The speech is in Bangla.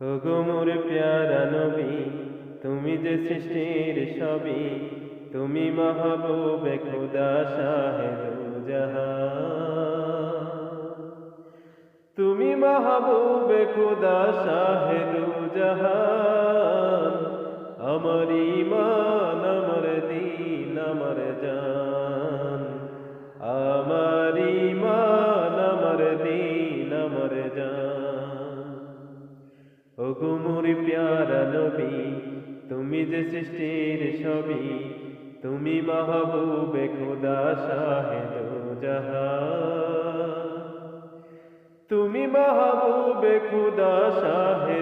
ওগো মোর প্যারা নবী, তুমি যে সৃষ্টির সবই, তুমি মাহবুবে খোদা শাহে দো জাহান। তুমি মাহবুবে খোদা শাহে দো জাহান। আমার ঈমান, আমার দীন, আমার জান। আমার ঈমান, আমার দীন, আমার জান। ওগো মোর প্যারা নবী, তুমি যে সৃষ্টির সবই, তুমি মাহবুবে খোদা শাহে দো জাহান। তুমি মাহবুবে খোদা শাহে